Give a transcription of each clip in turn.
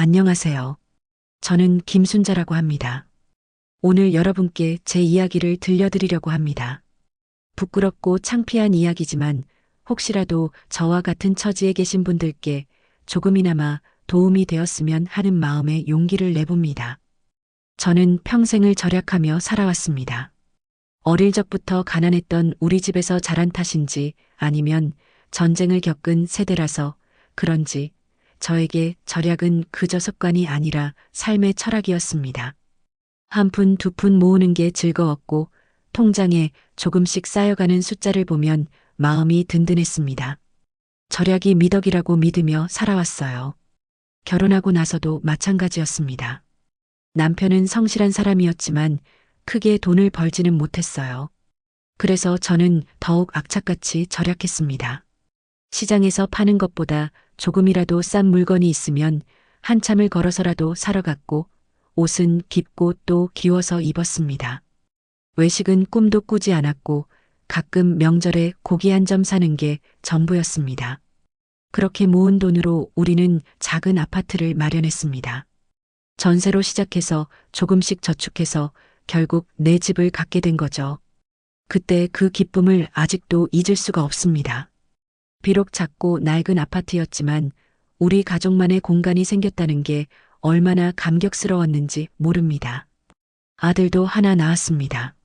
안녕하세요. 저는 김순자라고 합니다. 오늘 여러분께 제 이야기를 들려드리려고 합니다. 부끄럽고 창피한 이야기지만 혹시라도 저와 같은 처지에 계신 분들께 조금이나마 도움이 되었으면 하는 마음에 용기를 내봅니다. 저는 평생을 절약하며 살아왔습니다. 어릴 적부터 가난했던 우리 집에서 자란 탓인지 아니면 전쟁을 겪은 세대라서 그런지 저에게 절약은 그저 습관이 아니라 삶의 철학이었습니다. 한 푼, 두 푼 모으는 게 즐거웠고 통장에 조금씩 쌓여가는 숫자를 보면 마음이 든든했습니다. 절약이 미덕이라고 믿으며 살아왔어요. 결혼하고 나서도 마찬가지였습니다. 남편은 성실한 사람이었지만 크게 돈을 벌지는 못했어요. 그래서 저는 더욱 악착같이 절약했습니다. 시장에서 파는 것보다 조금이라도 싼 물건이 있으면 한참을 걸어서라도 사러 갔고 옷은 깊고 또 기워서 입었습니다. 외식은 꿈도 꾸지 않았고 가끔 명절에 고기 한 점 사는 게 전부였습니다. 그렇게 모은 돈으로 우리는 작은 아파트를 마련했습니다. 전세로 시작해서 조금씩 저축해서 결국 내 집을 갖게 된 거죠. 그때 그 기쁨을 아직도 잊을 수가 없습니다. 비록 작고 낡은 아파트였지만 우리 가족만의 공간이 생겼다는 게 얼마나 감격스러웠는지 모릅니다. 아들도 하나 낳았습니다.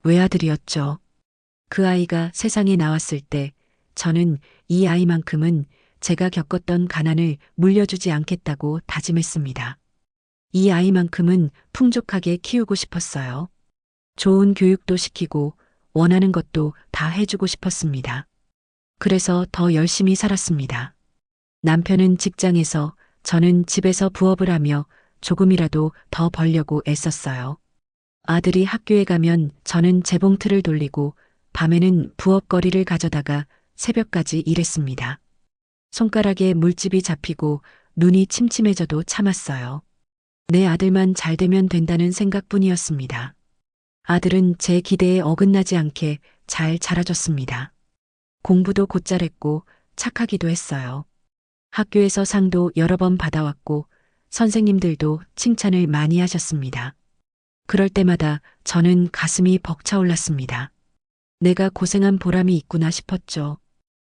외아들이었죠. 그 아이가 세상에 나왔을 때 저는 이 아이만큼은 제가 겪었던 가난을 물려주지 않겠다고 다짐했습니다. 이 아이만큼은 풍족하게 키우고 싶었어요. 좋은 교육도 시키고 원하는 것도 다 해주고 싶었습니다. 그래서 더 열심히 살았습니다. 남편은 직장에서 저는 집에서 부업을 하며 조금이라도 더 벌려고 애썼어요. 아들이 학교에 가면 저는 재봉틀을 돌리고 밤에는 부업거리를 가져다가 새벽까지 일했습니다. 손가락에 물집이 잡히고 눈이 침침해져도 참았어요. 내 아들만 잘 되면 된다는 생각뿐이었습니다. 아들은 제 기대에 어긋나지 않게 잘 자라줬습니다. 공부도 곧잘 했고 착하기도 했어요. 학교에서 상도 여러 번 받아왔고 선생님들도 칭찬을 많이 하셨습니다. 그럴 때마다 저는 가슴이 벅차올랐습니다. 내가 고생한 보람이 있구나 싶었죠.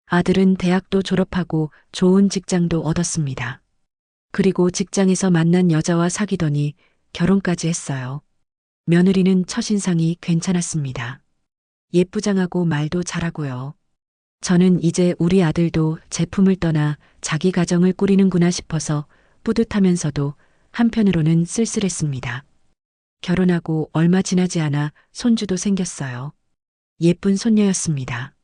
아들은 대학도 졸업하고 좋은 직장도 얻었습니다. 그리고 직장에서 만난 여자와 사귀더니 결혼까지 했어요. 며느리는 첫인상이 괜찮았습니다. 예쁘장하고 말도 잘하고요. 저는 이제 우리 아들도 제품을 떠나 자기 가정을 꾸리는구나 싶어서 뿌듯하면서도 한편으로는 쓸쓸했습니다. 결혼하고 얼마 지나지 않아 손주도 생겼어요. 예쁜 손녀였습니다.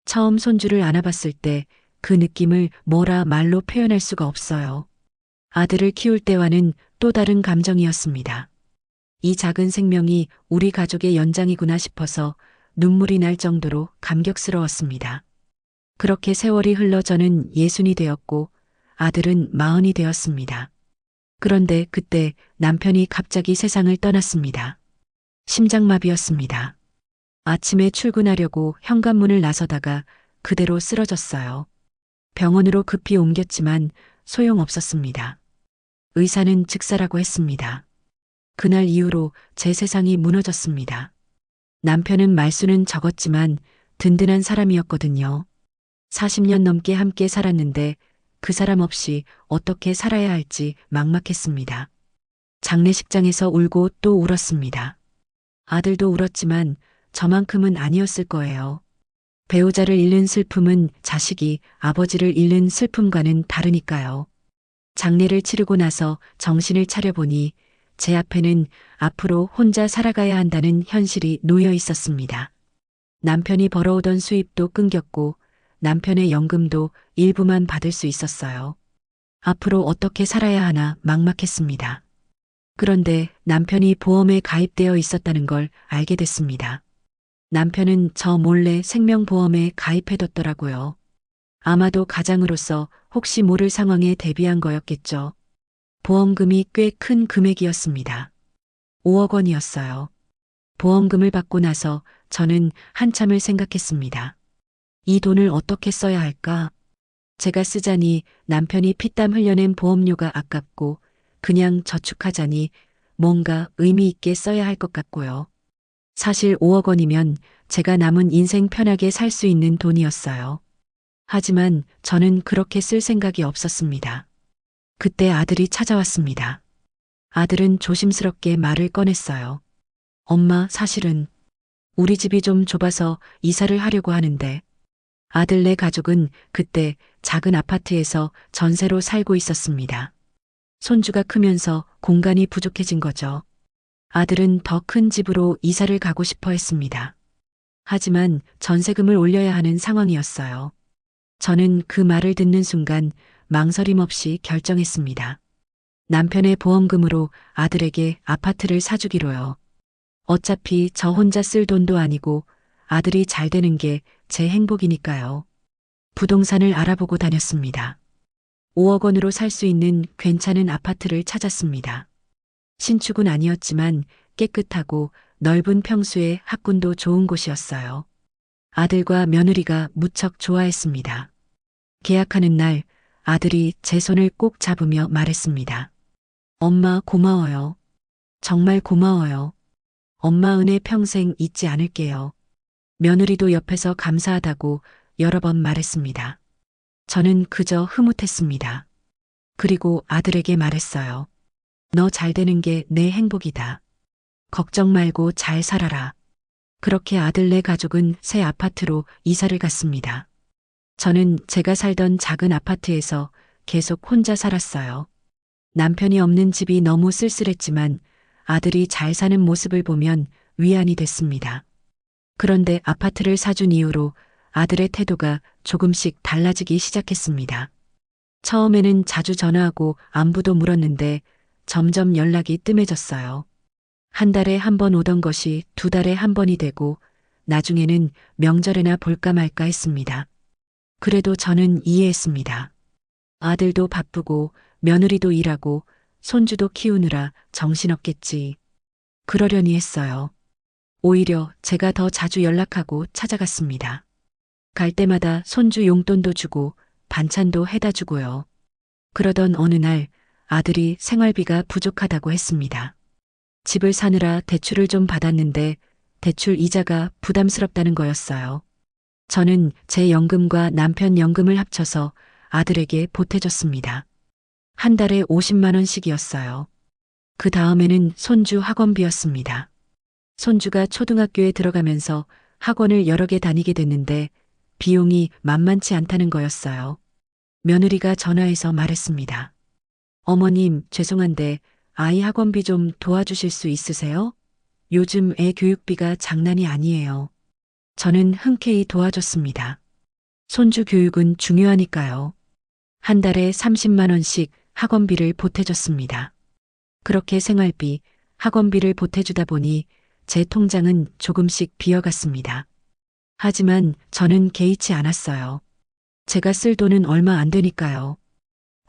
처음 손주를 안아봤을 때 그 느낌을 뭐라 말로 표현할 수가 없어요. 아들을 키울 때와는 또 다른 감정이었습니다. 이 작은 생명이 우리 가족의 연장이구나 싶어서 눈물이 날 정도로 감격스러웠습니다. 그렇게 세월이 흘러 저는 60이 되었고 아들은 40이 되었습니다. 그런데 그때 남편이 갑자기 세상을 떠났습니다. 심장마비였습니다. 아침에 출근하려고 현관문을 나서다가 그대로 쓰러졌어요. 병원으로 급히 옮겼지만 소용없었습니다. 의사는 즉사라고 했습니다. 그날 이후로 제 세상이 무너졌습니다. 남편은 말수는 적었지만 든든한 사람이었거든요. 40년 넘게 함께 살았는데 그 사람 없이 어떻게 살아야 할지 막막했습니다. 장례식장에서 울고 또 울었습니다. 아들도 울었지만 저만큼은 아니었을 거예요. 배우자를 잃는 슬픔은 자식이 아버지를 잃는 슬픔과는 다르니까요. 장례를 치르고 나서 정신을 차려보니 제 앞에는 앞으로 혼자 살아가야 한다는 현실이 놓여 있었습니다. 남편이 벌어오던 수입도 끊겼고 남편의 연금도 일부만 받을 수 있었어요. 앞으로 어떻게 살아야 하나 막막했습니다. 그런데 남편이 보험에 가입되어 있었다는 걸 알게 됐습니다. 남편은 저 몰래 생명보험에 가입해뒀더라고요. 아마도 가장으로서 혹시 모를 상황에 대비한 거였겠죠. 보험금이 꽤 큰 금액이었습니다. 5억 원이었어요. 보험금을 받고 나서 저는 한참을 생각했습니다. 이 돈을 어떻게 써야 할까? 제가 쓰자니 남편이 피땀 흘려낸 보험료가 아깝고 그냥 저축하자니 뭔가 의미 있게 써야 할 것 같고요. 사실 5억 원이면 제가 남은 인생 편하게 살 수 있는 돈이었어요. 하지만 저는 그렇게 쓸 생각이 없었습니다. 그때 아들이 찾아왔습니다. 아들은 조심스럽게 말을 꺼냈어요. 엄마, 사실은 우리 집이 좀 좁아서 이사를 하려고 하는데 아들네 가족은 그때 작은 아파트에서 전세로 살고 있었습니다. 손주가 크면서 공간이 부족해진 거죠. 아들은 더 큰 집으로 이사를 가고 싶어 했습니다. 하지만 전세금을 올려야 하는 상황이었어요. 저는 그 말을 듣는 순간 망설임 없이 결정했습니다. 남편의 보험금으로 아들에게 아파트를 사주기로요. 어차피 저 혼자 쓸 돈도 아니고 아들이 잘 되는 게 제 행복이니까요. 부동산을 알아보고 다녔습니다. 5억 원으로 살 수 있는 괜찮은 아파트를 찾았습니다. 신축은 아니었지만 깨끗하고 넓은 평수에 학군도 좋은 곳이었어요. 아들과 며느리가 무척 좋아했습니다. 계약하는 날 아들이 제 손을 꼭 잡으며 말했습니다. 엄마 고마워요. 정말 고마워요. 엄마 은혜 평생 잊지 않을게요. 며느리도 옆에서 감사하다고 여러 번 말했습니다. 저는 그저 흐뭇했습니다. 그리고 아들에게 말했어요. 너 잘 되는 게 내 행복이다. 걱정 말고 잘 살아라. 그렇게 아들네 가족은 새 아파트로 이사를 갔습니다. 저는 제가 살던 작은 아파트에서 계속 혼자 살았어요. 남편이 없는 집이 너무 쓸쓸했지만 아들이 잘 사는 모습을 보면 위안이 됐습니다. 그런데 아파트를 사준 이후로 아들의 태도가 조금씩 달라지기 시작했습니다. 처음에는 자주 전화하고 안부도 물었는데 점점 연락이 뜸해졌어요. 한 달에 한 번 오던 것이 두 달에 한 번이 되고 나중에는 명절에나 볼까 말까 했습니다. 그래도 저는 이해했습니다. 아들도 바쁘고 며느리도 일하고 손주도 키우느라 정신없겠지. 그러려니 했어요. 오히려 제가 더 자주 연락하고 찾아갔습니다. 갈 때마다 손주 용돈도 주고 반찬도 해다 주고요. 그러던 어느 날 아들이 생활비가 부족하다고 했습니다. 집을 사느라 대출을 좀 받았는데 대출 이자가 부담스럽다는 거였어요. 저는 제 연금과 남편 연금을 합쳐서 아들에게 보태줬습니다. 한 달에 50만 원씩이었어요. 그 다음에는 손주 학원비였습니다. 손주가 초등학교에 들어가면서 학원을 여러 개 다니게 됐는데 비용이 만만치 않다는 거였어요. 며느리가 전화해서 말했습니다. 어머님, 죄송한데 아이 학원비 좀 도와주실 수 있으세요? 요즘 애 교육비가 장난이 아니에요. 저는 흔쾌히 도와줬습니다. 손주 교육은 중요하니까요. 한 달에 30만 원씩 학원비를 보태줬습니다. 그렇게 생활비, 학원비를 보태주다 보니 제 통장은 조금씩 비어갔습니다. 하지만 저는 개의치 않았어요. 제가 쓸 돈은 얼마 안 되니까요.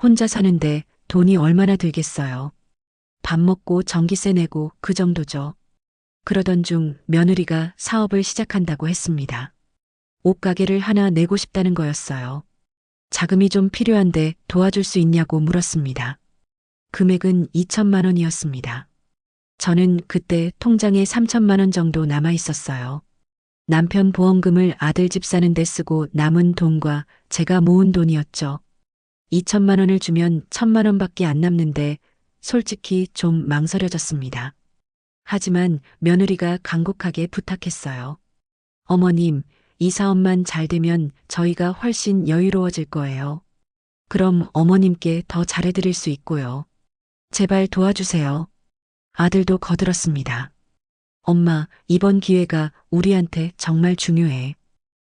혼자 사는데 돈이 얼마나 들겠어요. 밥 먹고 전기세 내고 그 정도죠. 그러던 중 며느리가 사업을 시작한다고 했습니다. 옷가게를 하나 내고 싶다는 거였어요. 자금이 좀 필요한데 도와줄 수 있냐고 물었습니다. 금액은 2천만 원이었습니다. 저는 그때 통장에 3천만 원 정도 남아 있었어요. 남편 보험금을 아들 집 사는 데 쓰고 남은 돈과 제가 모은 돈이었죠. 2천만 원을 주면 1천만 원밖에 안 남는데 솔직히 좀 망설여졌습니다. 하지만 며느리가 간곡하게 부탁했어요. 어머님, 이 사업만 잘 되면 저희가 훨씬 여유로워질 거예요. 그럼 어머님께 더 잘해드릴 수 있고요. 제발 도와주세요. 아들도 거들었습니다. 엄마, 이번 기회가 우리한테 정말 중요해.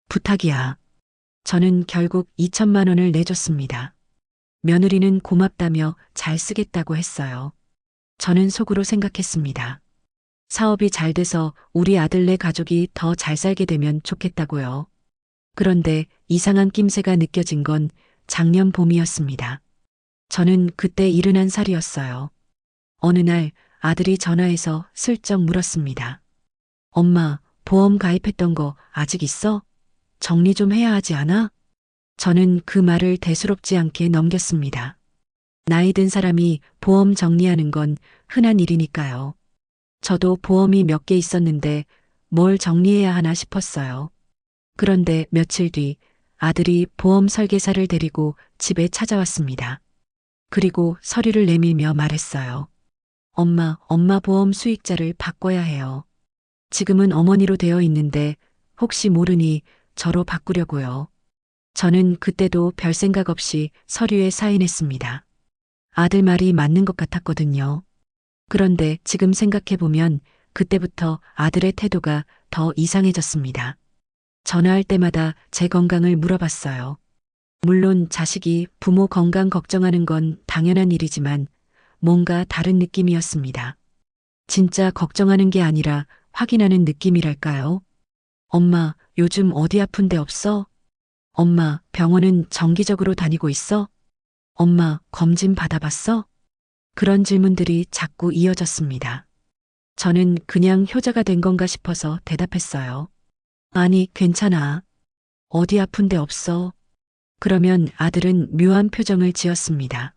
부탁이야. 저는 결국 2천만 원을 내줬습니다. 며느리는 고맙다며 잘 쓰겠다고 했어요. 저는 속으로 생각했습니다. 사업이 잘 돼서 우리 아들네 가족이 더 잘 살게 되면 좋겠다고요. 그런데 이상한 낌새가 느껴진 건 작년 봄이었습니다. 저는 그때 71살이었어요. 어느 날 아들이 전화해서 슬쩍 물었습니다. 엄마, 보험 가입했던 거 아직 있어? 정리 좀 해야 하지 않아? 저는 그 말을 대수롭지 않게 넘겼습니다. 나이 든 사람이 보험 정리하는 건 흔한 일이니까요. 저도 보험이 몇 개 있었는데 뭘 정리해야 하나 싶었어요. 그런데 며칠 뒤 아들이 보험 설계사를 데리고 집에 찾아왔습니다. 그리고 서류를 내밀며 말했어요. 엄마 보험 수익자를 바꿔야 해요. 지금은 어머니로 되어 있는데 혹시 모르니 저로 바꾸려고요. 저는 그때도 별 생각 없이 서류에 사인했습니다. 아들 말이 맞는 것 같았거든요. 그런데 지금 생각해보면 그때부터 아들의 태도가 더 이상해졌습니다. 전화할 때마다 제 건강을 물어봤어요. 물론 자식이 부모 건강 걱정하는 건 당연한 일이지만 뭔가 다른 느낌이었습니다. 진짜 걱정하는 게 아니라 확인하는 느낌이랄까요? 엄마, 요즘 어디 아픈 데 없어? 엄마, 병원은 정기적으로 다니고 있어? 엄마, 검진 받아봤어? 그런 질문들이 자꾸 이어졌습니다. 저는 그냥 효자가 된 건가 싶어서 대답했어요. 아니, 괜찮아. 어디 아픈 데 없어. 그러면 아들은 묘한 표정을 지었습니다.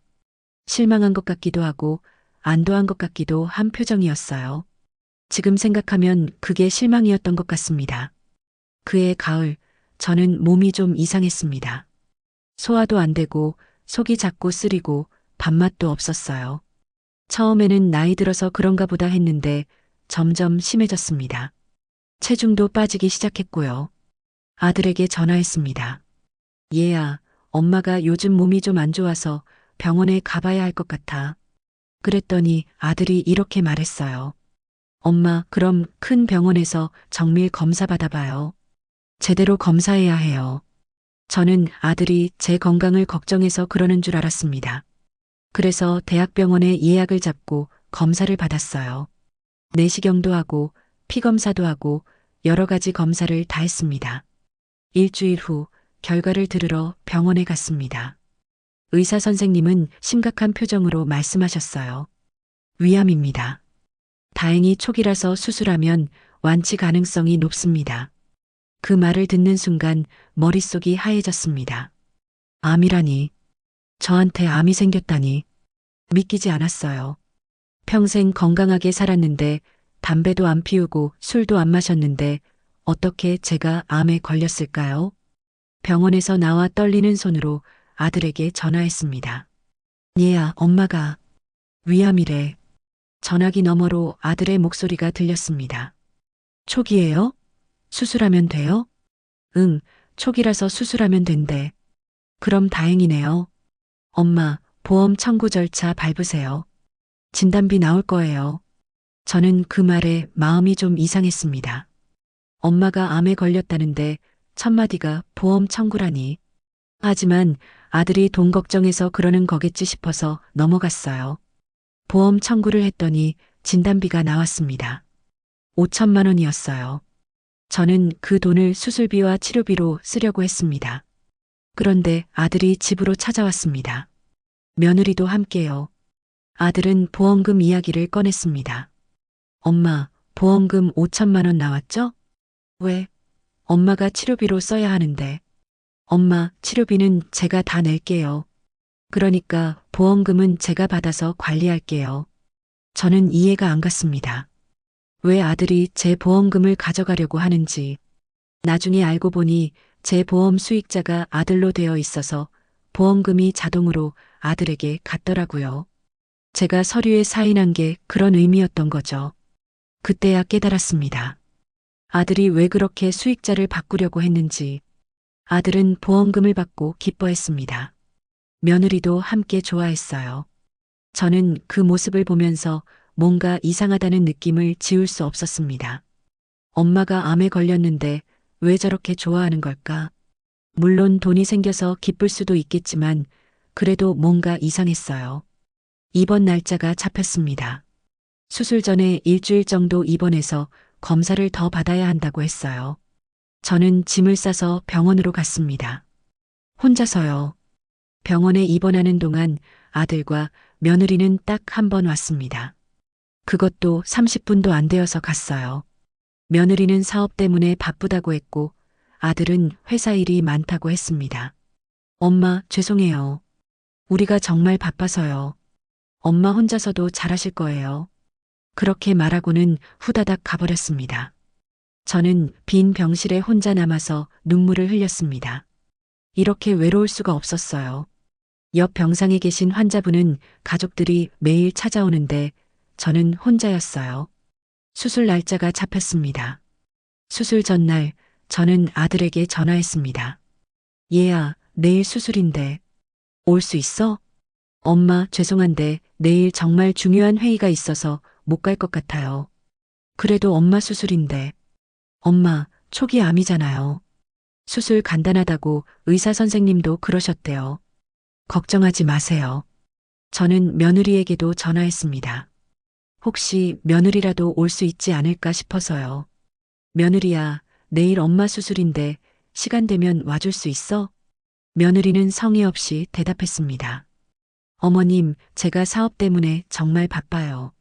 실망한 것 같기도 하고 안도한 것 같기도 한 표정이었어요. 지금 생각하면 그게 실망이었던 것 같습니다. 그해 가을, 저는 몸이 좀 이상했습니다. 소화도 안 되고 속이 자꾸 쓰리고 밥맛도 없었어요. 처음에는 나이 들어서 그런가 보다 했는데 점점 심해졌습니다. 체중도 빠지기 시작했고요. 아들에게 전화했습니다. 얘야, 엄마가 요즘 몸이 좀 안 좋아서 병원에 가봐야 할 것 같아. 그랬더니 아들이 이렇게 말했어요. 엄마, 그럼 큰 병원에서 정밀 검사 받아봐요. 제대로 검사해야 해요. 저는 아들이 제 건강을 걱정해서 그러는 줄 알았습니다. 그래서 대학병원에 예약을 잡고 검사를 받았어요. 내시경도 하고 피검사도 하고 여러 가지 검사를 다 했습니다. 일주일 후 결과를 들으러 병원에 갔습니다. 의사 선생님은 심각한 표정으로 말씀하셨어요. 위암입니다. 다행히 초기라서 수술하면 완치 가능성이 높습니다. 그 말을 듣는 순간 머릿속이 하얘졌습니다. 암이라니. 저한테 암이 생겼다니. 믿기지 않았어요. 평생 건강하게 살았는데 담배도 안 피우고 술도 안 마셨는데 어떻게 제가 암에 걸렸을까요? 병원에서 나와 떨리는 손으로 아들에게 전화했습니다. 얘야, 엄마가 위암이래. 전화기 너머로 아들의 목소리가 들렸습니다. 초기예요? 수술하면 돼요? 응, 초기라서 수술하면 된대. 그럼 다행이네요. 엄마, 보험 청구 절차 밟으세요. 진단비 나올 거예요. 저는 그 말에 마음이 좀 이상했습니다. 엄마가 암에 걸렸다는데 첫마디가 보험 청구라니. 하지만 아들이 돈 걱정해서 그러는 거겠지 싶어서 넘어갔어요. 보험 청구를 했더니 진단비가 나왔습니다. 5천만 원이었어요. 저는 그 돈을 수술비와 치료비로 쓰려고 했습니다. 그런데 아들이 집으로 찾아왔습니다. 며느리도 함께요. 아들은 보험금 이야기를 꺼냈습니다. 엄마, 보험금 5천만 원 나왔죠? 왜? 엄마가 치료비로 써야 하는데. 엄마, 치료비는 제가 다 낼게요. 그러니까 보험금은 제가 받아서 관리할게요. 저는 이해가 안 갔습니다. 왜 아들이 제 보험금을 가져가려고 하는지. 나중에 알고 보니 제 보험 수익자가 아들로 되어 있어서 보험금이 자동으로 아들에게 갔더라고요. 제가 서류에 사인한 게 그런 의미였던 거죠. 그때야 깨달았습니다. 아들이 왜 그렇게 수익자를 바꾸려고 했는지. 아들은 보험금을 받고 기뻐했습니다. 며느리도 함께 좋아했어요. 저는 그 모습을 보면서 뭔가 이상하다는 느낌을 지울 수 없었습니다. 엄마가 암에 걸렸는데 왜 저렇게 좋아하는 걸까? 물론 돈이 생겨서 기쁠 수도 있겠지만 그래도 뭔가 이상했어요. 입원 날짜가 잡혔습니다. 수술 전에 일주일 정도 입원해서 검사를 더 받아야 한다고 했어요. 저는 짐을 싸서 병원으로 갔습니다. 혼자서요. 병원에 입원하는 동안 아들과 며느리는 딱 한 번 왔습니다. 그것도 30분도 안 되어서 갔어요. 며느리는 사업 때문에 바쁘다고 했고 아들은 회사 일이 많다고 했습니다. 엄마, 죄송해요. 우리가 정말 바빠서요. 엄마 혼자서도 잘하실 거예요. 그렇게 말하고는 후다닥 가버렸습니다. 저는 빈 병실에 혼자 남아서 눈물을 흘렸습니다. 이렇게 외로울 수가 없었어요. 옆 병상에 계신 환자분은 가족들이 매일 찾아오는데 저는 혼자였어요. 수술 날짜가 잡혔습니다. 수술 전날 저는 아들에게 전화했습니다. 얘야, 내일 수술인데 올 수 있어? 엄마, 죄송한데 내일 정말 중요한 회의가 있어서 못 갈 것 같아요. 그래도 엄마 수술인데. 엄마, 초기 암이잖아요. 수술 간단하다고 의사 선생님도 그러셨대요. 걱정하지 마세요. 저는 며느리에게도 전화했습니다. 혹시 며느리라도 올 수 있지 않을까 싶어서요. 며느리야, 내일 엄마 수술인데 시간 되면 와줄 수 있어? 며느리는 성의 없이 대답했습니다. 어머님, 제가 사업 때문에 정말 바빠요.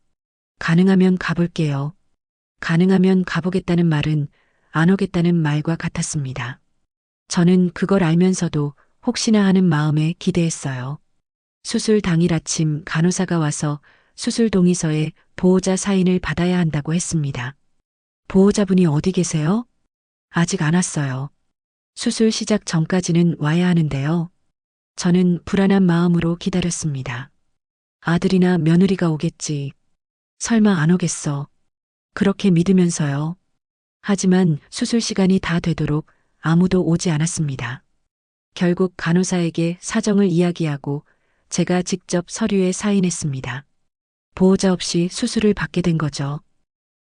가능하면 가볼게요. 가능하면 가보겠다는 말은 안 오겠다는 말과 같았습니다. 저는 그걸 알면서도 혹시나 하는 마음에 기대했어요. 수술 당일 아침 간호사가 와서 수술 동의서에 보호자 사인을 받아야 한다고 했습니다. 보호자분이 어디 계세요? 아직 안 왔어요. 수술 시작 전까지는 와야 하는데요. 저는 불안한 마음으로 기다렸습니다. 아들이나 며느리가 오겠지. 설마 안 오겠어. 그렇게 믿으면서요. 하지만 수술 시간이 다 되도록 아무도 오지 않았습니다. 결국 간호사에게 사정을 이야기하고 제가 직접 서류에 사인했습니다. 보호자 없이 수술을 받게 된 거죠.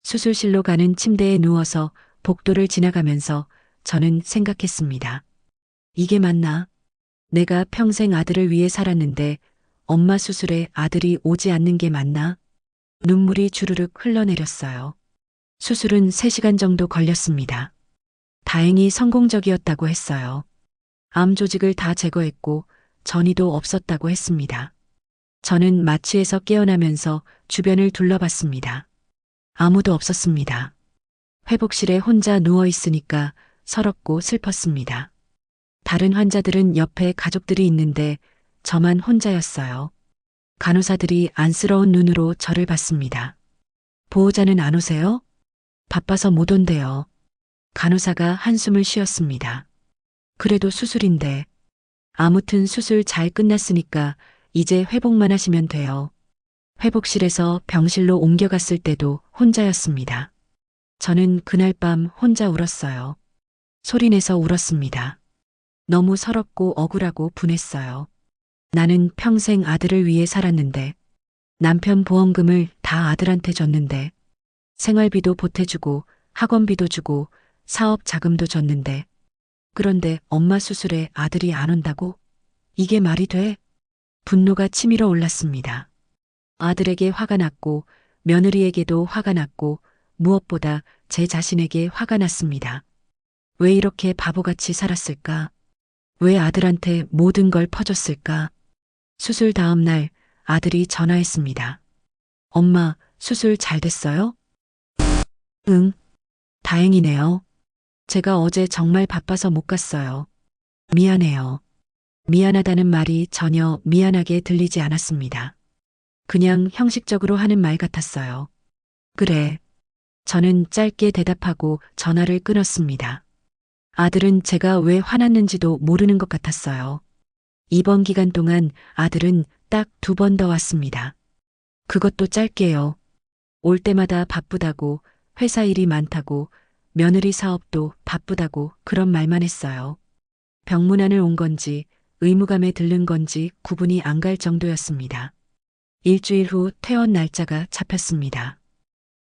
수술실로 가는 침대에 누워서 복도를 지나가면서 저는 생각했습니다. 이게 맞나? 내가 평생 아들을 위해 살았는데 엄마 수술에 아들이 오지 않는 게 맞나? 눈물이 주르륵 흘러내렸어요. 수술은 3시간 정도 걸렸습니다. 다행히 성공적이었다고 했어요. 암 조직을 다 제거했고 전이도 없었다고 했습니다. 저는 마취에서 깨어나면서 주변을 둘러봤습니다. 아무도 없었습니다. 회복실에 혼자 누워 있으니까 서럽고 슬펐습니다. 다른 환자들은 옆에 가족들이 있는데 저만 혼자였어요. 간호사들이 안쓰러운 눈으로 저를 봤습니다. 보호자는 안 오세요? 바빠서 못 온대요. 간호사가 한숨을 쉬었습니다. 그래도 수술인데. 아무튼 수술 잘 끝났으니까 이제 회복만 하시면 돼요. 회복실에서 병실로 옮겨갔을 때도 혼자였습니다. 저는 그날 밤 혼자 울었어요. 소리내서 울었습니다. 너무 서럽고 억울하고 분했어요. 나는 평생 아들을 위해 살았는데, 남편 보험금을 다 아들한테 줬는데, 생활비도 보태주고 학원비도 주고 사업 자금도 줬는데, 그런데 엄마 수술에 아들이 안 온다고? 이게 말이 돼? 분노가 치밀어 올랐습니다. 아들에게 화가 났고 며느리에게도 화가 났고 무엇보다 제 자신에게 화가 났습니다. 왜 이렇게 바보같이 살았을까? 왜 아들한테 모든 걸 퍼줬을까? 수술 다음 날 아들이 전화했습니다. 엄마, 수술 잘 됐어요? 응, 다행이네요. 제가 어제 정말 바빠서 못 갔어요. 미안해요. 미안하다는 말이 전혀 미안하게 들리지 않았습니다. 그냥 형식적으로 하는 말 같았어요. 그래. 저는 짧게 대답하고 전화를 끊었습니다. 아들은 제가 왜 화났는지도 모르는 것 같았어요. 이번 기간 동안 아들은 딱 2번 더 왔습니다. 그것도 짧게요. 올 때마다 바쁘다고, 회사 일이 많다고, 며느리 사업도 바쁘다고 그런 말만 했어요. 병문안을 온 건지 의무감에 들른 건지 구분이 안 갈 정도였습니다. 일주일 후 퇴원 날짜가 잡혔습니다.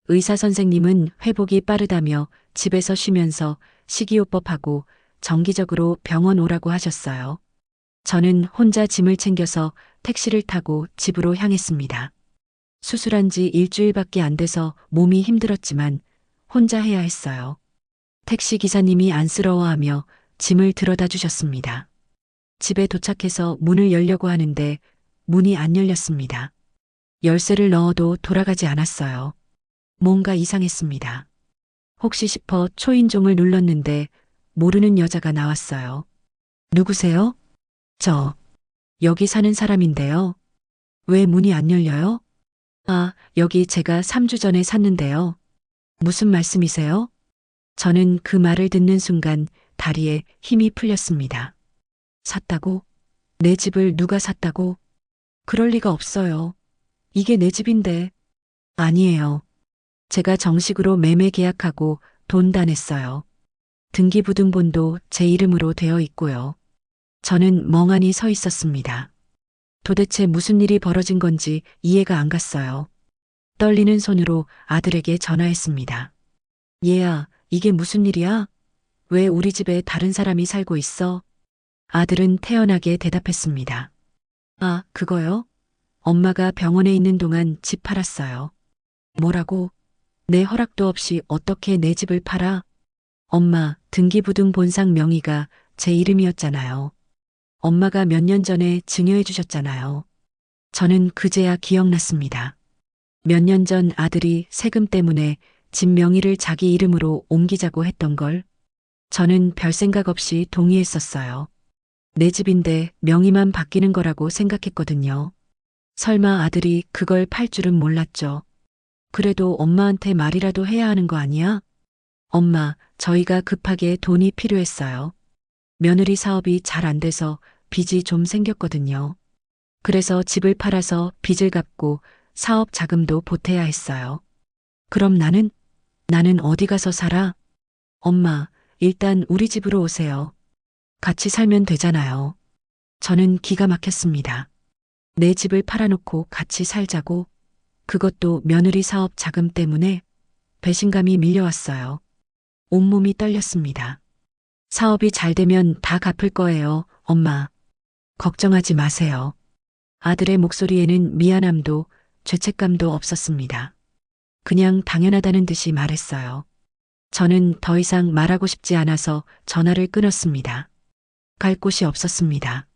의사 선생님은 회복이 빠르다며 집에서 쉬면서 식이요법하고 정기적으로 병원 오라고 하셨어요. 저는 혼자 짐을 챙겨서 택시를 타고 집으로 향했습니다. 수술한 지 일주일밖에 안 돼서 몸이 힘들었지만 혼자 해야 했어요. 택시 기사님이 안쓰러워하며 짐을 들어다 주셨습니다. 집에 도착해서 문을 열려고 하는데 문이 안 열렸습니다. 열쇠를 넣어도 돌아가지 않았어요. 뭔가 이상했습니다. 혹시 싶어 초인종을 눌렀는데 모르는 여자가 나왔어요. 누구세요? 저, 여기 사는 사람인데요. 왜 문이 안 열려요? 아, 여기 제가 3주 전에 샀는데요. 무슨 말씀이세요? 저는 그 말을 듣는 순간 다리에 힘이 풀렸습니다. 샀다고? 내 집을 누가 샀다고? 그럴 리가 없어요. 이게 내 집인데. 아니에요. 제가 정식으로 매매 계약하고 돈 다 냈어요. 등기부등본도 제 이름으로 되어 있고요. 저는 멍하니 서 있었습니다. 도대체 무슨 일이 벌어진 건지 이해가 안 갔어요. 떨리는 손으로 아들에게 전화했습니다. 얘야, 이게 무슨 일이야? 왜 우리 집에 다른 사람이 살고 있어? 아들은 태연하게 대답했습니다. 아, 그거요? 엄마가 병원에 있는 동안 집 팔았어요. 뭐라고? 내 허락도 없이 어떻게 내 집을 팔아? 엄마, 등기부등 본상 명의가 제 이름이었잖아요. 엄마가 몇 년 전에 증여해 주셨잖아요. 저는 그제야 기억났습니다. 몇 년 전 아들이 세금 때문에 집 명의를 자기 이름으로 옮기자고 했던 걸 저는 별 생각 없이 동의했었어요. 내 집인데 명의만 바뀌는 거라고 생각했거든요. 설마 아들이 그걸 팔 줄은 몰랐죠. 그래도 엄마한테 말이라도 해야 하는 거 아니야? 엄마, 저희가 급하게 돈이 필요했어요. 며느리 사업이 잘 안 돼서 빚이 좀 생겼거든요. 그래서 집을 팔아서 빚을 갚고 사업 자금도 보태야 했어요. 그럼 나는 어디 가서 살아? 엄마, 일단 우리 집으로 오세요. 같이 살면 되잖아요. 저는 기가 막혔습니다. 내 집을 팔아놓고 같이 살자고? 그것도 며느리 사업 자금 때문에 배신감이 밀려왔어요. 온몸이 떨렸습니다. 사업이 잘 되면 다 갚을 거예요, 엄마. 걱정하지 마세요. 아들의 목소리에는 미안함도 죄책감도 없었습니다. 그냥 당연하다는 듯이 말했어요. 저는 더 이상 말하고 싶지 않아서 전화를 끊었습니다. 갈 곳이 없었습니다.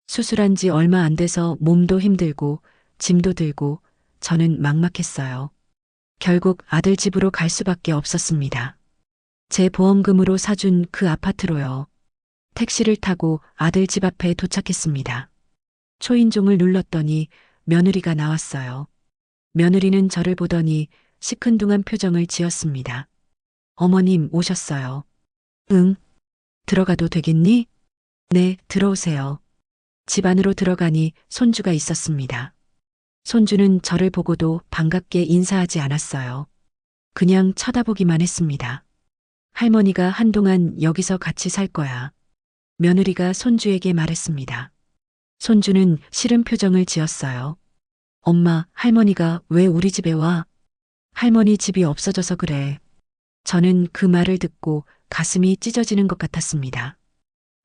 수술한 지 얼마 안 돼서 몸도 힘들고 짐도 들고 저는 막막했어요. 결국 아들 집으로 갈 수밖에 없었습니다. 제 보험금으로 사준 그 아파트로요. 택시를 타고 아들 집 앞에 도착했습니다. 초인종을 눌렀더니 며느리가 나왔어요. 며느리는 저를 보더니 시큰둥한 표정을 지었습니다. 어머님 오셨어요. 응, 들어가도 되겠니? 네, 들어오세요. 집 안으로 들어가니 손주가 있었습니다. 손주는 저를 보고도 반갑게 인사하지 않았어요. 그냥 쳐다보기만 했습니다. 할머니가 한동안 여기서 같이 살 거야. 며느리가 손주에게 말했습니다. 손주는 싫은 표정을 지었어요. 엄마, 할머니가 왜 우리 집에 와? 할머니 집이 없어져서 그래. 저는 그 말을 듣고 가슴이 찢어지는 것 같았습니다.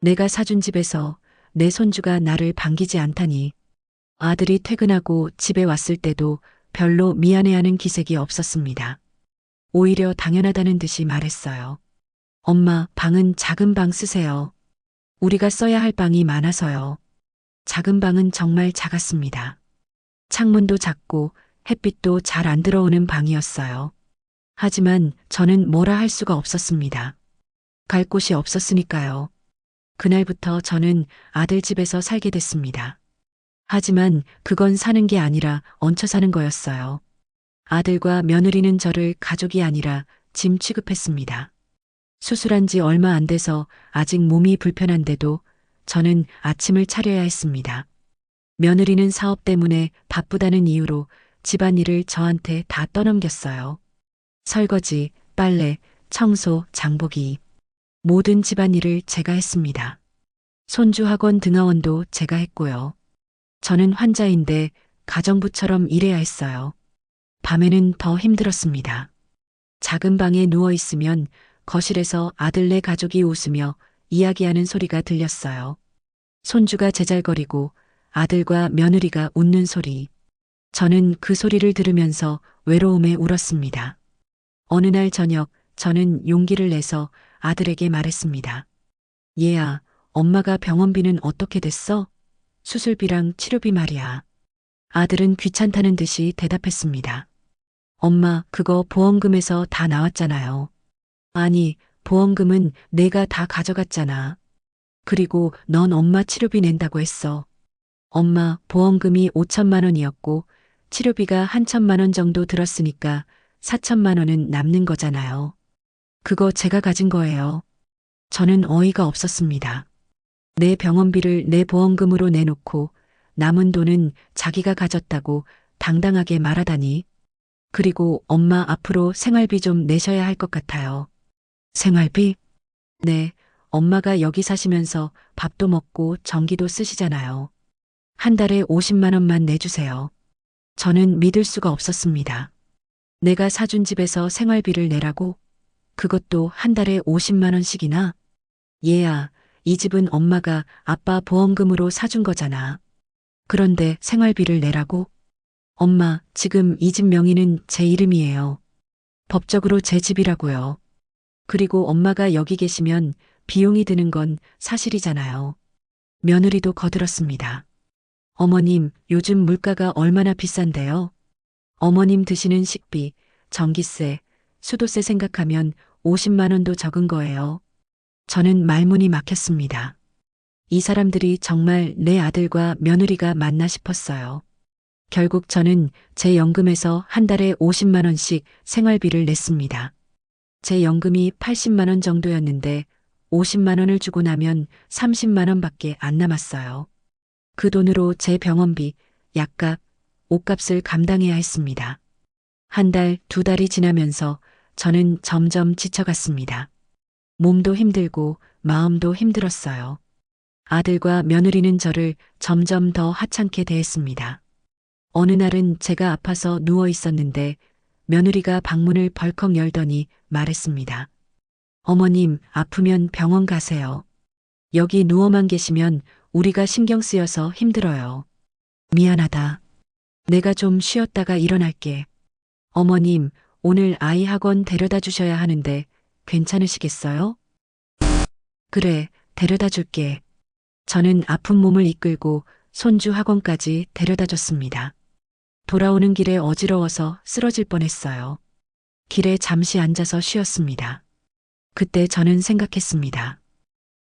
내가 사준 집에서 내 손주가 나를 반기지 않다니. 아들이 퇴근하고 집에 왔을 때도 별로 미안해하는 기색이 없었습니다. 오히려 당연하다는 듯이 말했어요. 엄마, 방은 작은 방 쓰세요. 우리가 써야 할 방이 많아서요. 작은 방은 정말 작았습니다. 창문도 작고 햇빛도 잘 안 들어오는 방이었어요. 하지만 저는 뭐라 할 수가 없었습니다. 갈 곳이 없었으니까요. 그날부터 저는 아들 집에서 살게 됐습니다. 하지만 그건 사는 게 아니라 얹혀 사는 거였어요. 아들과 며느리는 저를 가족이 아니라 짐 취급했습니다. 수술한 지 얼마 안 돼서 아직 몸이 불편한데도 저는 아침을 차려야 했습니다. 며느리는 사업 때문에 바쁘다는 이유로 집안일을 저한테 다 떠넘겼어요. 설거지, 빨래, 청소, 장보기. 모든 집안일을 제가 했습니다. 손주 학원 등하원도 제가 했고요. 저는 환자인데 가정부처럼 일해야 했어요. 밤에는 더 힘들었습니다. 작은 방에 누워 있으면 거실에서 아들네 가족이 웃으며 이야기하는 소리가 들렸어요. 손주가 제잘거리고 아들과 며느리가 웃는 소리. 저는 그 소리를 들으면서 외로움에 울었습니다. 어느 날 저녁 저는 용기를 내서 아들에게 말했습니다. 얘야, 엄마가 병원비는 어떻게 됐어? 수술비랑 치료비 말이야. 아들은 귀찮다는 듯이 대답했습니다. 엄마, 그거 보험금에서 다 나왔잖아요. 아니, 보험금은 내가 다 가져갔잖아. 그리고 넌 엄마 치료비 낸다고 했어. 엄마 보험금이 5천만 원이었고 치료비가 한 천만 원 정도 들었으니까 4천만 원은 남는 거잖아요. 그거 제가 가진 거예요. 저는 어이가 없었습니다. 내 병원비를 내 보험금으로 내놓고 남은 돈은 자기가 가졌다고 당당하게 말하다니. 그리고 엄마 앞으로 생활비 좀 내셔야 할 것 같아요. 생활비? 네, 엄마가 여기 사시면서 밥도 먹고 전기도 쓰시잖아요. 한 달에 50만 원만 내주세요. 저는 믿을 수가 없었습니다. 내가 사준 집에서 생활비를 내라고? 그것도 한 달에 50만 원씩이나? 얘야, 이 집은 엄마가 아빠 보험금으로 사준 거잖아. 그런데 생활비를 내라고? 엄마, 지금 이 집 명의는 제 이름이에요. 법적으로 제 집이라고요. 그리고 엄마가 여기 계시면 비용이 드는 건 사실이잖아요. 며느리도 거들었습니다. 어머님, 요즘 물가가 얼마나 비싼데요? 어머님 드시는 식비, 전기세, 수도세 생각하면 50만 원도 적은 거예요. 저는 말문이 막혔습니다. 이 사람들이 정말 내 아들과 며느리가 맞나 싶었어요. 결국 저는 제 연금에서 한 달에 50만 원씩 생활비를 냈습니다. 제 연금이 80만 원 정도였는데 50만 원을 주고 나면 30만 원밖에 안 남았어요. 그 돈으로 제 병원비, 약값, 옷값을 감당해야 했습니다. 한 달, 두 달이 지나면서 저는 점점 지쳐갔습니다. 몸도 힘들고 마음도 힘들었어요. 아들과 며느리는 저를 점점 더 하찮게 대했습니다. 어느 날은 제가 아파서 누워 있었는데 며느리가 방문을 벌컥 열더니 말했습니다. 어머님, 아프면 병원 가세요. 여기 누워만 계시면 우리가 신경 쓰여서 힘들어요. 미안하다. 내가 좀 쉬었다가 일어날게. 어머님, 오늘 아이 학원 데려다 주셔야 하는데 괜찮으시겠어요? 그래, 데려다 줄게. 저는 아픈 몸을 이끌고 손주 학원까지 데려다 줬습니다. 돌아오는 길에 어지러워서 쓰러질 뻔했어요. 길에 잠시 앉아서 쉬었습니다. 그때 저는 생각했습니다.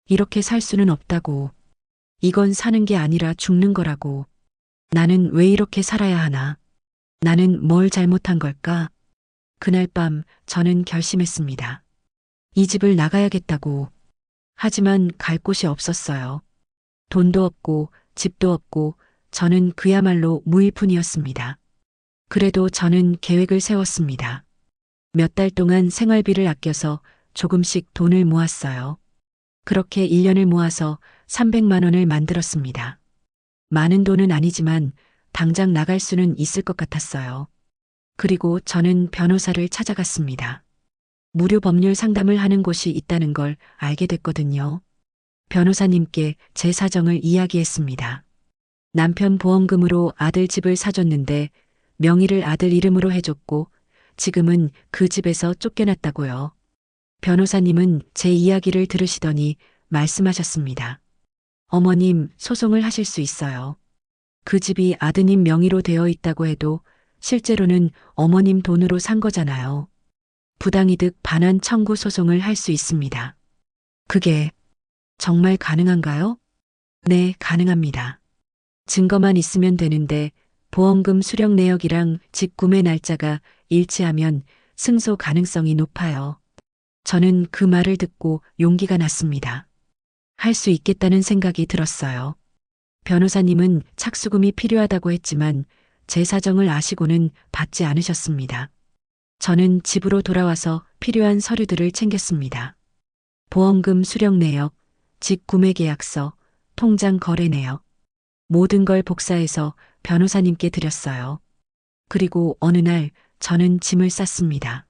이렇게 살 수는 없다고. 이건 사는 게 아니라 죽는 거라고. 나는 왜 이렇게 살아야 하나? 나는 뭘 잘못한 걸까? 그날 밤 저는 결심했습니다. 이 집을 나가야겠다고. 하지만 갈 곳이 없었어요. 돈도 없고 집도 없고 저는 그야말로 무일푼이었습니다. 그래도 저는 계획을 세웠습니다. 몇 달 동안 생활비를 아껴서 조금씩 돈을 모았어요. 그렇게 1년을 모아서 300만 원을 만들었습니다. 많은 돈은 아니지만 당장 나갈 수는 있을 것 같았어요. 그리고 저는 변호사를 찾아갔습니다. 무료 법률 상담을 하는 곳이 있다는 걸 알게 됐거든요. 변호사님께 제 사정을 이야기했습니다. 남편 보험금으로 아들 집을 사줬는데 명의를 아들 이름으로 해줬고 지금은 그 집에서 쫓겨났다고요. 변호사님은 제 이야기를 들으시더니 말씀하셨습니다. 어머님, 소송을 하실 수 있어요. 그 집이 아드님 명의로 되어 있다고 해도 실제로는 어머님 돈으로 산 거잖아요. 부당이득 반환 청구 소송을 할 수 있습니다. 그게 정말 가능한가요? 네, 가능합니다. 증거만 있으면 되는데 보험금 수령 내역이랑 집 구매 날짜가 일치하면 승소 가능성이 높아요. 저는 그 말을 듣고 용기가 났습니다. 할 수 있겠다는 생각이 들었어요. 변호사님은 착수금이 필요하다고 했지만 제 사정을 아시고는 받지 않으셨습니다. 저는 집으로 돌아와서 필요한 서류들을 챙겼습니다. 보험금 수령 내역, 집 구매 계약서, 통장 거래 내역. 모든 걸 복사해서 변호사님께 드렸어요. 그리고 어느 날 저는 짐을 쌌습니다.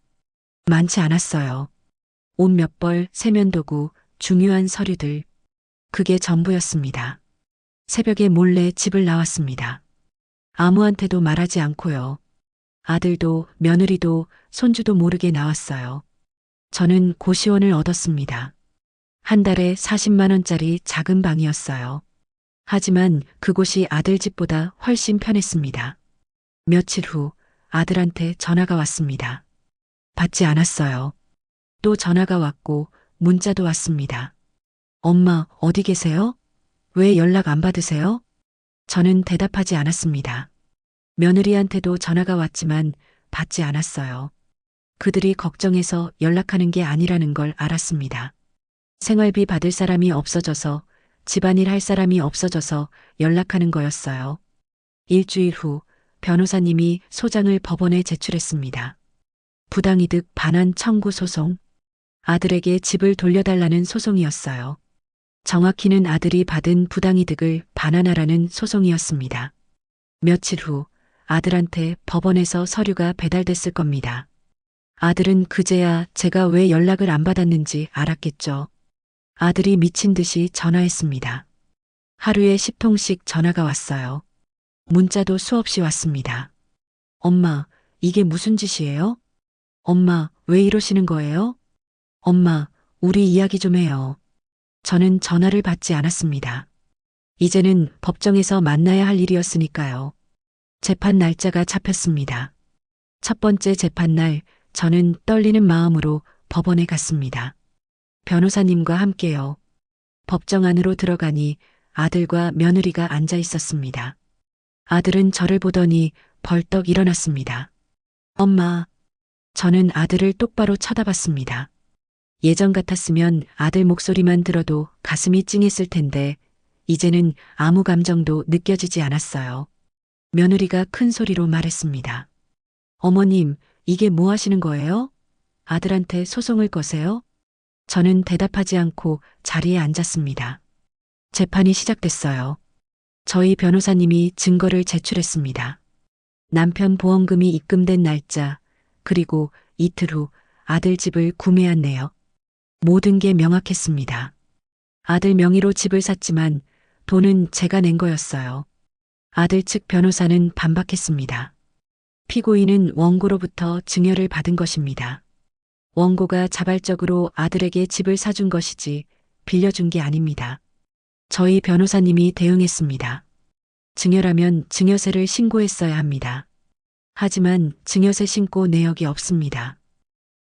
많지 않았어요. 옷 몇 벌, 세면도구, 중요한 서류들. 그게 전부였습니다. 새벽에 몰래 집을 나왔습니다. 아무한테도 말하지 않고요. 아들도 며느리도 손주도 모르게 나왔어요. 저는 고시원을 얻었습니다. 한 달에 40만 원짜리 작은 방이었어요. 하지만 그곳이 아들 집보다 훨씬 편했습니다. 며칠 후 아들한테 전화가 왔습니다. 받지 않았어요. 또 전화가 왔고 문자도 왔습니다. 엄마, 어디 계세요? 왜 연락 안 받으세요? 저는 대답하지 않았습니다. 며느리한테도 전화가 왔지만 받지 않았어요. 그들이 걱정해서 연락하는 게 아니라는 걸 알았습니다. 생활비 받을 사람이 없어져서, 집안일 할 사람이 없어져서 연락하는 거였어요. 일주일 후 변호사님이 소장을 법원에 제출했습니다. 부당이득 반환 청구 소송. 아들에게 집을 돌려달라는 소송이었어요. 정확히는 아들이 받은 부당이득을 반환하라는 소송이었습니다. 며칠 후 아들한테 법원에서 서류가 배달됐을 겁니다. 아들은 그제야 제가 왜 연락을 안 받았는지 알았겠죠. 아들이 미친 듯이 전화했습니다. 하루에 10통씩 전화가 왔어요. 문자도 수없이 왔습니다. 엄마, 이게 무슨 짓이에요? 엄마, 왜 이러시는 거예요? 엄마, 우리 이야기 좀 해요. 저는 전화를 받지 않았습니다. 이제는 법정에서 만나야 할 일이었으니까요. 재판 날짜가 잡혔습니다. 첫 번째 재판날, 저는 떨리는 마음으로 법원에 갔습니다. 변호사님과 함께요. 법정 안으로 들어가니 아들과 며느리가 앉아 있었습니다. 아들은 저를 보더니 벌떡 일어났습니다. 엄마, 저는 아들을 똑바로 쳐다봤습니다. 예전 같았으면 아들 목소리만 들어도 가슴이 찡했을 텐데 이제는 아무 감정도 느껴지지 않았어요. 며느리가 큰 소리로 말했습니다. 어머님, 이게 뭐 하시는 거예요? 아들한테 소송을 거세요? 저는 대답하지 않고 자리에 앉았습니다. 재판이 시작됐어요. 저희 변호사님이 증거를 제출했습니다. 남편 보험금이 입금된 날짜, 그리고 이틀 후 아들 집을 구매한 내역. 모든 게 명확했습니다. 아들 명의로 집을 샀지만 돈은 제가 낸 거였어요. 아들 측 변호사는 반박했습니다. 피고인은 원고로부터 증여를 받은 것입니다. 원고가 자발적으로 아들에게 집을 사준 것이지 빌려준 게 아닙니다. 저희 변호사님이 대응했습니다. 증여라면 증여세를 신고했어야 합니다. 하지만 증여세 신고 내역이 없습니다.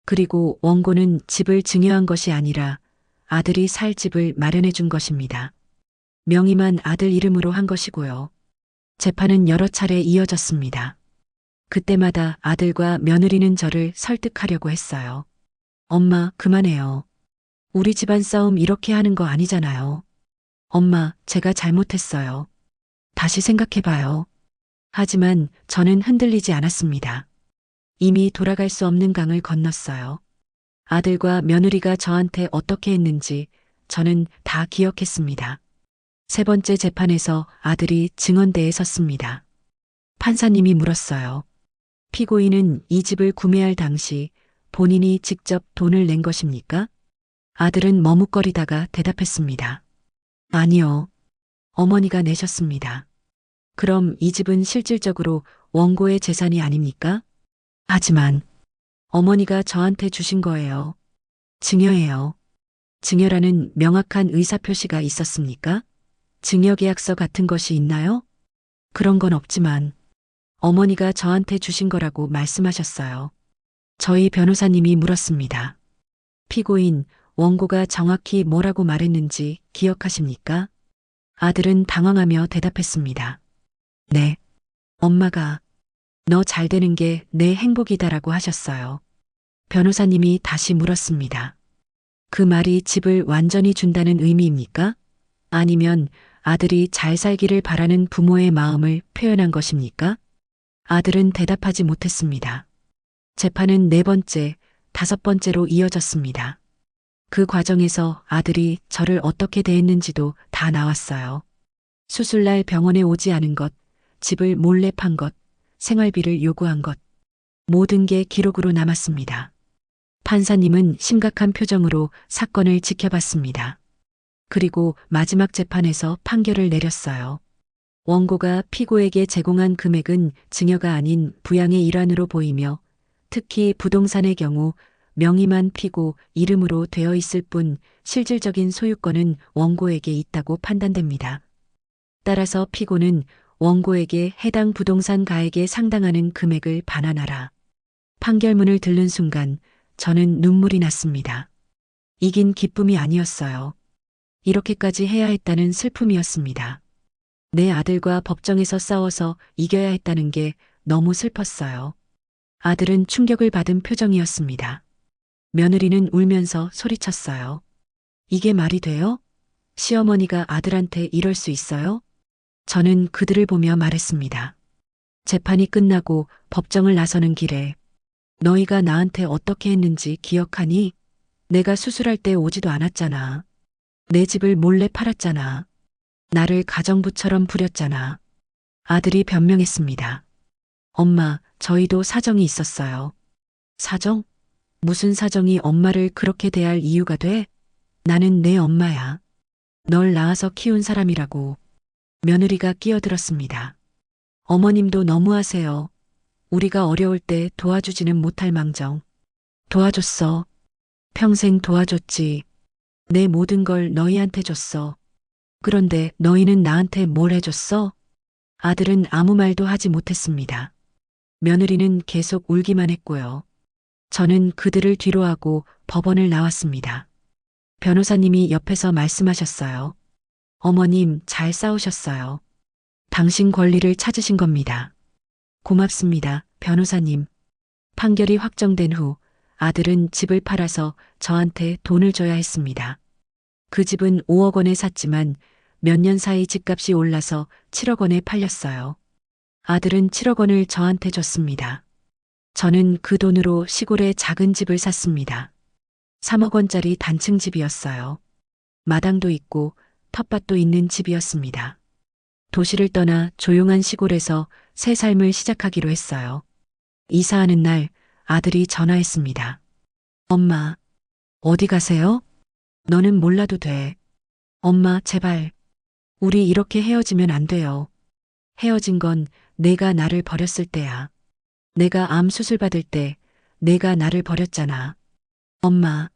그리고 원고는 집을 증여한 것이 아니라 아들이 살 집을 마련해 준 것입니다. 명의만 아들 이름으로 한 것이고요. 재판은 여러 차례 이어졌습니다. 그때마다 아들과 며느리는 저를 설득하려고 했어요. 엄마, 그만해요. 우리 집안 싸움 이렇게 하는 거 아니잖아요. 엄마, 제가 잘못했어요. 다시 생각해봐요. 하지만 저는 흔들리지 않았습니다. 이미 돌아갈 수 없는 강을 건넜어요. 아들과 며느리가 저한테 어떻게 했는지 저는 다 기억했습니다. 세 번째 재판에서 아들이 증언대에 섰습니다. 판사님이 물었어요. 피고인은 이 집을 구매할 당시 본인이 직접 돈을 낸 것입니까? 아들은 머뭇거리다가 대답했습니다. 아니요. 어머니가 내셨습니다. 그럼 이 집은 실질적으로 원고의 재산이 아닙니까? 하지만 어머니가 저한테 주신 거예요. 증여예요. 증여라는 명확한 의사표시가 있었습니까? 증여계약서 같은 것이 있나요? 그런 건 없지만 어머니가 저한테 주신 거라고 말씀하셨어요. 저희 변호사님이 물었습니다. 피고인, 원고가 정확히 뭐라고 말했는지 기억하십니까? 아들은 당황하며 대답했습니다. 네. 엄마가 너 잘 되는 게 내 행복이다라고 하셨어요. 변호사님이 다시 물었습니다. 그 말이 집을 완전히 준다는 의미입니까? 아니면 아들이 잘 살기를 바라는 부모의 마음을 표현한 것입니까? 아들은 대답하지 못했습니다. 재판은 네 번째, 다섯 번째로 이어졌습니다. 그 과정에서 아들이 저를 어떻게 대했는지도 다 나왔어요. 수술날 병원에 오지 않은 것, 집을 몰래 판 것, 생활비를 요구한 것. 모든 게 기록으로 남았습니다. 판사님은 심각한 표정으로 사건을 지켜봤습니다. 그리고 마지막 재판에서 판결을 내렸어요. 원고가 피고에게 제공한 금액은 증여가 아닌 부양의 일환으로 보이며 특히 부동산의 경우 명의만 피고 이름으로 되어 있을 뿐 실질적인 소유권은 원고에게 있다고 판단됩니다. 따라서 피고는 원고에게 해당 부동산 가액에 상당하는 금액을 반환하라. 판결문을 들른 순간 저는 눈물이 났습니다. 이긴 기쁨이 아니었어요. 이렇게까지 해야 했다는 슬픔이었습니다. 내 아들과 법정에서 싸워서 이겨야 했다는 게 너무 슬펐어요. 아들은 충격을 받은 표정이었습니다. 며느리는 울면서 소리쳤어요. 이게 말이 돼요? 시어머니가 아들한테 이럴 수 있어요? 저는 그들을 보며 말했습니다. 재판이 끝나고 법정을 나서는 길에 너희가 나한테 어떻게 했는지 기억하니? 내가 수술할 때 오지도 않았잖아. 내 집을 몰래 팔았잖아. 나를 가정부처럼 부렸잖아. 아들이 변명했습니다. 엄마, 저희도 사정이 있었어요. 사정? 무슨 사정이 엄마를 그렇게 대할 이유가 돼? 나는 내 엄마야. 널 낳아서 키운 사람이라고. 며느리가 끼어들었습니다. 어머님도 너무하세요. 우리가 어려울 때 도와주지는 못할 망정. 도와줬어. 평생 도와줬지. 내 모든 걸 너희한테 줬어. 그런데 너희는 나한테 뭘 해줬어? 아들은 아무 말도 하지 못했습니다. 며느리는 계속 울기만 했고요. 저는 그들을 뒤로하고 법원을 나왔습니다. 변호사님이 옆에서 말씀하셨어요. 어머님, 잘 싸우셨어요. 당신 권리를 찾으신 겁니다. 고맙습니다, 변호사님. 판결이 확정된 후 아들은 집을 팔아서 저한테 돈을 줘야 했습니다. 그 집은 5억 원에 샀지만 몇 년 사이 집값이 올라서 7억 원에 팔렸어요. 아들은 7억 원을 저한테 줬습니다. 저는 그 돈으로 시골에 작은 집을 샀습니다. 3억 원짜리 단층 집이었어요. 마당도 있고 텃밭도 있는 집이었습니다. 도시를 떠나 조용한 시골에서 새 삶을 시작하기로 했어요. 이사하는 날 아들이 전화했습니다. 엄마, 어디 가세요? 너는 몰라도 돼. 엄마, 제발. 우리 이렇게 헤어지면 안 돼요. 헤어진 건 내가 나를 버렸을 때야. 내가 암 수술 받을 때 내가 나를 버렸잖아. 엄마,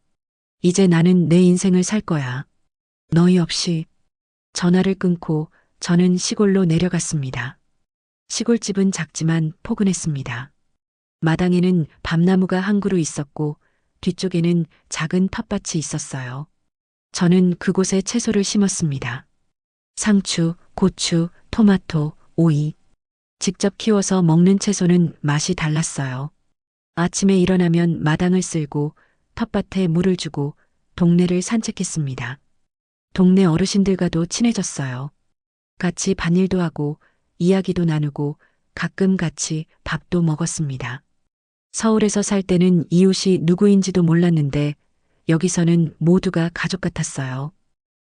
이제 나는 내 인생을 살 거야. 너희 없이. 전화를 끊고 저는 시골로 내려갔습니다. 시골집은 작지만 포근했습니다. 마당에는 밤나무가 한 그루 있었고 뒤쪽에는 작은 텃밭이 있었어요. 저는 그곳에 채소를 심었습니다. 상추, 고추, 토마토, 오이. 직접 키워서 먹는 채소는 맛이 달랐어요. 아침에 일어나면 마당을 쓸고 텃밭에 물을 주고 동네를 산책했습니다. 동네 어르신들과도 친해졌어요. 같이 밭일도 하고 이야기도 나누고 가끔 같이 밥도 먹었습니다. 서울에서 살 때는 이웃이 누구인지도 몰랐는데 여기서는 모두가 가족 같았어요.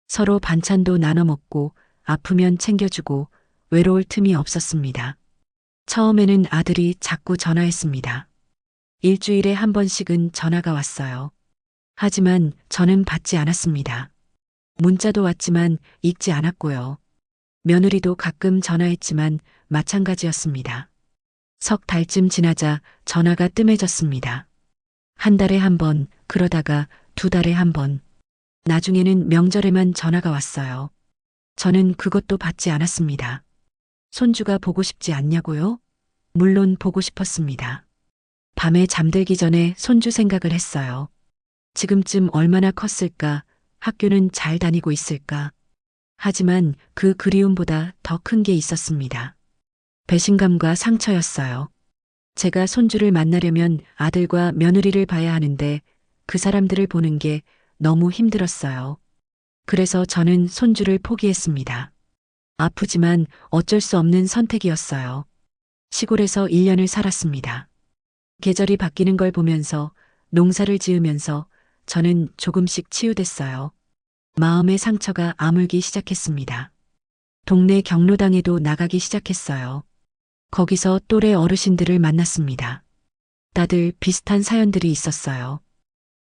서로 반찬도 나눠 먹고 아프면 챙겨주고 외로울 틈이 없었습니다. 처음에는 아들이 자꾸 전화했습니다. 일주일에 한 번씩은 전화가 왔어요. 하지만 저는 받지 않았습니다. 문자도 왔지만 읽지 않았고요. 며느리도 가끔 전화했지만 마찬가지였습니다. 석 달쯤 지나자 전화가 뜸해졌습니다. 한 달에 한 번, 그러다가 2달에 한 번. 나중에는 명절에만 전화가 왔어요. 저는 그것도 받지 않았습니다. 손주가 보고 싶지 않냐고요? 물론 보고 싶었습니다. 밤에 잠들기 전에 손주 생각을 했어요. 지금쯤 얼마나 컸을까? 학교는 잘 다니고 있을까? 하지만 그 그리움보다 더 큰 게 있었습니다. 배신감과 상처였어요. 제가 손주를 만나려면 아들과 며느리를 봐야 하는데 그 사람들을 보는 게 너무 힘들었어요. 그래서 저는 손주를 포기했습니다. 아프지만 어쩔 수 없는 선택이었어요. 시골에서 1년을 살았습니다. 계절이 바뀌는 걸 보면서 농사를 지으면서 저는 조금씩 치유됐어요. 마음의 상처가 아물기 시작했습니다. 동네 경로당에도 나가기 시작했어요. 거기서 또래 어르신들을 만났습니다. 다들 비슷한 사연들이 있었어요.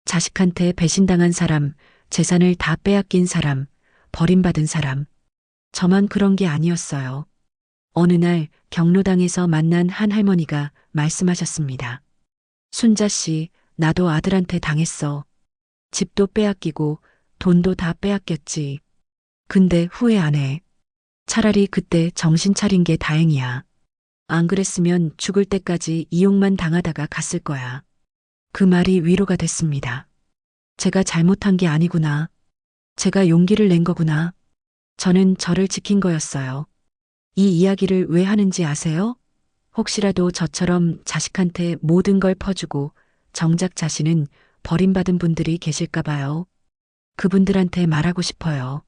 자식한테 배신당한 사람, 재산을 다 빼앗긴 사람, 버림받은 사람. 저만 그런 게 아니었어요. 어느 날 경로당에서 만난 한 할머니가 말씀하셨습니다. 순자 씨, 나도 아들한테 당했어. 집도 빼앗기고 돈도 다 빼앗겼지. 근데 후회 안 해. 차라리 그때 정신 차린 게 다행이야. 안 그랬으면 죽을 때까지 이용만 당하다가 갔을 거야. 그 말이 위로가 됐습니다. 제가 잘못한 게 아니구나. 제가 용기를 낸 거구나. 저는 저를 지킨 거였어요. 이 이야기를 왜 하는지 아세요? 혹시라도 저처럼 자식한테 모든 걸 퍼주고 정작 자신은 버림받은 분들이 계실까 봐요. 그분들한테 말하고 싶어요.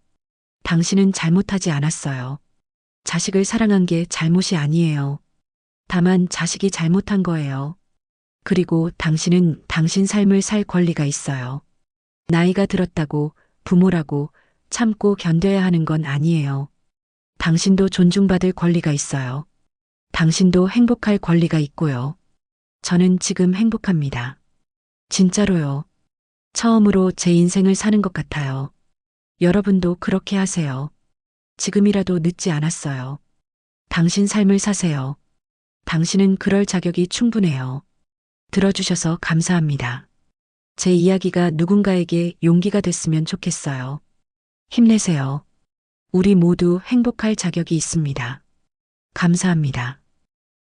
당신은 잘못하지 않았어요. 자식을 사랑한 게 잘못이 아니에요. 다만 자식이 잘못한 거예요. 그리고 당신은 당신 삶을 살 권리가 있어요. 나이가 들었다고 부모라고 참고 견뎌야 하는 건 아니에요. 당신도 존중받을 권리가 있어요. 당신도 행복할 권리가 있고요. 저는 지금 행복합니다. 진짜로요. 처음으로 제 인생을 사는 것 같아요. 여러분도 그렇게 하세요. 지금이라도 늦지 않았어요. 당신 삶을 사세요. 당신은 그럴 자격이 충분해요. 들어주셔서 감사합니다. 제 이야기가 누군가에게 용기가 됐으면 좋겠어요. 힘내세요. 우리 모두 행복할 자격이 있습니다. 감사합니다.